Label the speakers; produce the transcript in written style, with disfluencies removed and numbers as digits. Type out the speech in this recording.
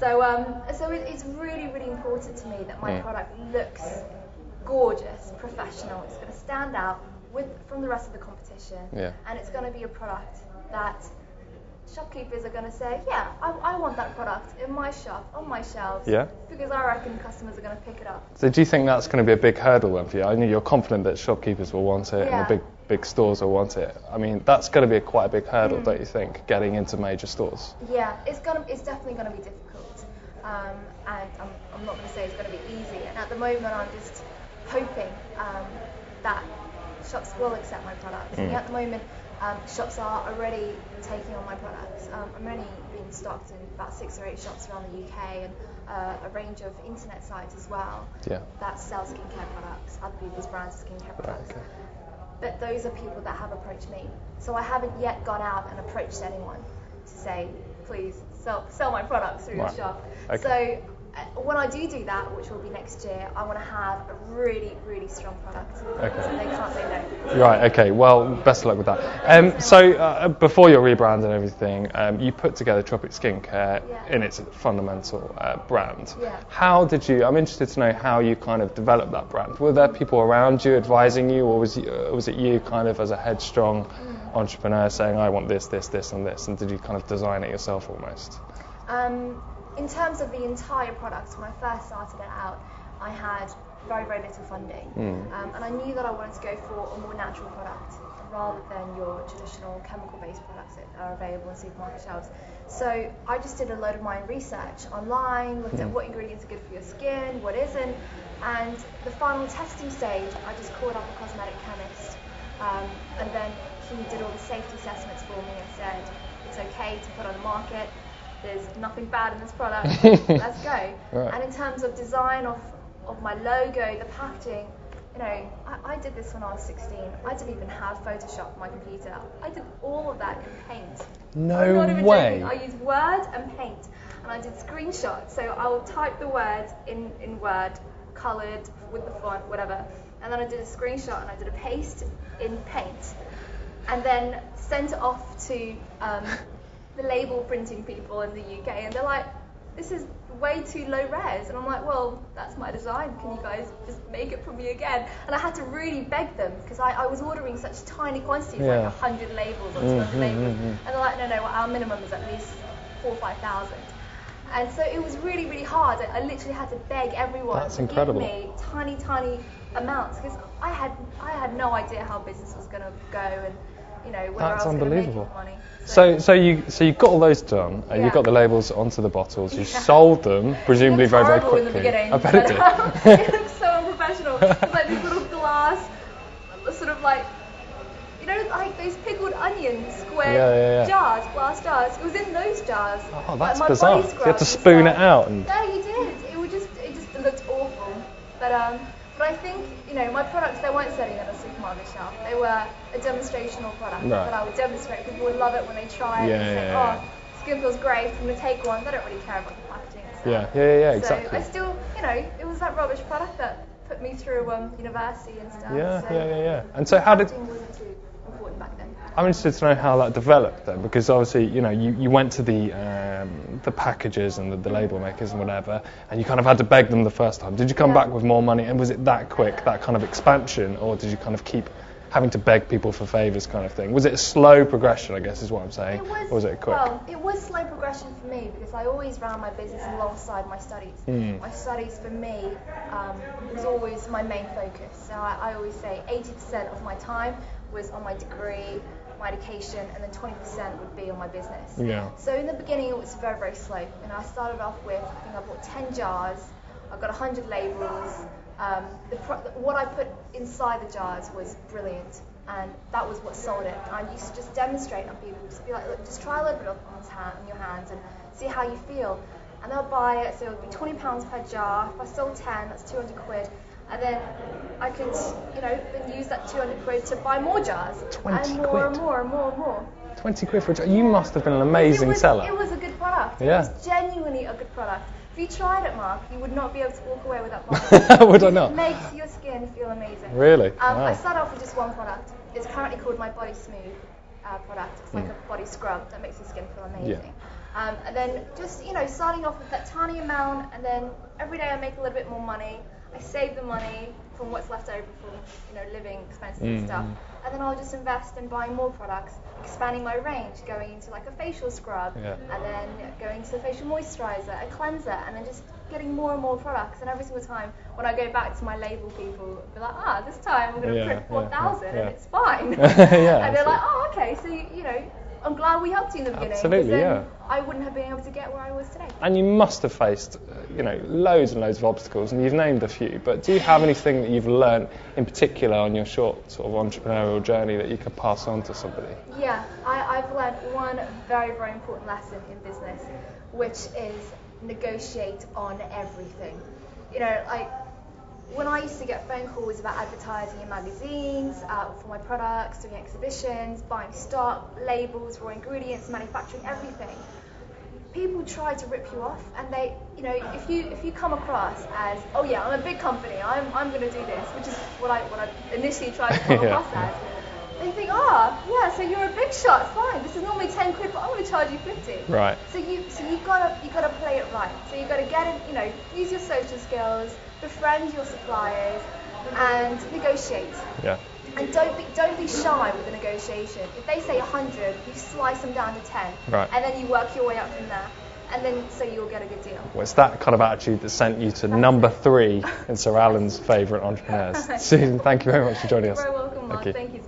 Speaker 1: It's really, really important to me that my product looks gorgeous, professional. It's going to stand out from the rest of the competition, and it's going to be a product that shopkeepers are going to say, yeah, I want that product in my shop, on my shelves, because I reckon customers are going to pick it up.
Speaker 2: So do you think that's going to be a big hurdle then for you? I know you're confident that shopkeepers will want it and the big stores will want it. I mean, that's going to be quite a big hurdle, don't you think, getting into major stores?
Speaker 1: Yeah, it's definitely going to be difficult, and I'm not going to say it's going to be easy. And at the moment, I'm just hoping that shops will accept my products. And at the moment, shops are already taking on my products. I'm only being stocked in about 6 or 8 shops around the UK, and a range of internet sites as well that sell skincare products, other people's brands of skincare products.
Speaker 2: Okay.
Speaker 1: But those are people that have approached me. So I haven't yet gone out and approached anyone to say, please sell my products through your shop. Okay. So when I do that, which will be next year, I want to have a really, really strong product. Okay. So they can't say no.
Speaker 2: Right, okay. Well, best of luck with that. So before your rebrand and everything, you put together Tropic Skincare in its fundamental brand.
Speaker 1: Yeah.
Speaker 2: How did you, I'm interested to know how you kind of developed that brand. Were there people around you advising you, or was it you kind of as a headstrong entrepreneur saying, I want this, this, this and this, and did you kind of design it yourself almost?
Speaker 1: In terms of the entire product, when I first started it out, I had very, very little funding. And I knew that I wanted to go for a more natural product rather than your traditional chemical-based products that are available in supermarket shelves. So I just did a load of my research online, looked at what ingredients are good for your skin, what isn't, and the final testing stage, I just called up a cosmetic chemist, and then he did all the safety assessments for me and said, it's okay to put on the market. There's nothing bad in this product, let's go. Right. And in terms of design of my logo, the packaging, you know, I did this when I was 16. I didn't even have Photoshop on my computer. I did all of that in Paint.
Speaker 2: No
Speaker 1: I'm not even
Speaker 2: way.
Speaker 1: joking. I used Word and Paint, and I did screenshots. So I would type the words in Word, coloured with the font, whatever, and then I did a screenshot and I did a paste in Paint, and then sent it off to the label printing people in the UK, and they're like, this is way too low res, and I'm like, well, that's my design, can you guys just make it for me again? And I had to really beg them, because I was ordering such tiny quantities, like 100 labels or 200 labels, and they're like, no, our minimum is at least 4,000 or 5,000. And so it was really, really hard. I literally had to beg everyone to give me tiny amounts, because I had no idea how business was going to go, and whether I was going to make any money.
Speaker 2: So you got all those done, and you got the labels onto the bottles. You sold them, presumably very, very quickly.
Speaker 1: In the beginning,
Speaker 2: I bet it did.
Speaker 1: It looked so unprofessional. It's like these little glass, sort of like, like those pickled onion square jars, glass jars. It was in those jars.
Speaker 2: Oh, that's bizarre. You had to spoon it out.
Speaker 1: Yeah, you did. It just looked awful. But I think, my products, they weren't selling at a supermarket shelf. They were a demonstrational product that I would demonstrate. People would love it when they try it and say, oh, skin feels great, I'm going to take one. They don't really care about the packaging and stuff.
Speaker 2: Yeah, exactly.
Speaker 1: So I still, it was that rubbish product that put me through university and stuff.
Speaker 2: Yeah. And so how did...
Speaker 1: Packaging wasn't too important back then.
Speaker 2: I'm interested to know how that developed then, because obviously, you went to the packages and the label makers and whatever, and you kind of had to beg them the first time. Did you come back with more money, and was it that quick, that kind of expansion, or did you kind of keep having to beg people for favours kind of thing? Was it a slow progression, I guess is what I'm saying, or was it quick?
Speaker 1: Well, it was slow progression for me, because I always ran my business alongside my studies. My studies for me was always my main focus. So I always say 80% of my time was on my degree, my education, and then 20% would be on my business. So in the beginning it was very, very slow. I started off with, I think I bought 10 jars, I got 100 labels. What I put inside the jars was brilliant, and that was what sold it. And I used to just demonstrate on people, just be like, look, just try a little bit on your hands and see how you feel. And they'll buy it, so it would be £20 per jar. If I sold 10, that's 200 quid. And then I could, then use that 200 quid to buy more jars.
Speaker 2: 20
Speaker 1: and more and more.
Speaker 2: 20 quid for a jar? You must have been an amazing seller.
Speaker 1: It was a good product. It was genuinely a good product. If you tried it, Mark, you would not be able to walk away without buying it.
Speaker 2: Would I not?
Speaker 1: It makes your skin feel amazing.
Speaker 2: Really?
Speaker 1: Wow. I started off with just one product. It's currently called my Body Smooth product. It's like a body scrub that makes your skin feel amazing. And then just, starting off with that tiny amount, and then every day I make a little bit more money. I save the money from what's left over from, living expenses and stuff. And then I'll just invest in buying more products, expanding my range, going into like a facial scrub, and then going to a facial moisturizer, a cleanser, and then just getting more and more products. And every single time when I go back to my label people, be like, this time I'm going to print 4,000 and it's fine. And they're like, okay, so I'm glad we helped you in the beginning.
Speaker 2: Absolutely,
Speaker 1: then I wouldn't have been able to get where I was today.
Speaker 2: And you must have faced, loads and loads of obstacles, and you've named a few. But do you have anything that you've learned in particular on your short sort of entrepreneurial journey that you could pass on to somebody?
Speaker 1: Yeah, I've learned one very, very important lesson in business, which is negotiate on everything. When I used to get phone calls about advertising in magazines, for my products, doing exhibitions, buying stock, labels, raw ingredients, manufacturing, everything, people try to rip you off, and they, if you come across as, oh yeah, I'm a big company, I'm going to do this, which is what I initially tried to come across as, they think, so you're a big shot, fine. This is normally 10 quid, but I'm going to charge you 50.
Speaker 2: Right.
Speaker 1: So you've got to play it right. So you've got to get in, use your social skills, befriend your suppliers, and negotiate.
Speaker 2: Yeah.
Speaker 1: And don't be shy with the negotiation. If they say 100, you slice them down to 10.
Speaker 2: Right.
Speaker 1: And then you work your way up from there. And then so you'll get a good deal.
Speaker 2: Well, it's that kind of attitude that sent you to number 3 in Sir Alan's favourite entrepreneurs. Susan, thank you very much for joining us.
Speaker 1: You're very welcome, Mark. Thank you.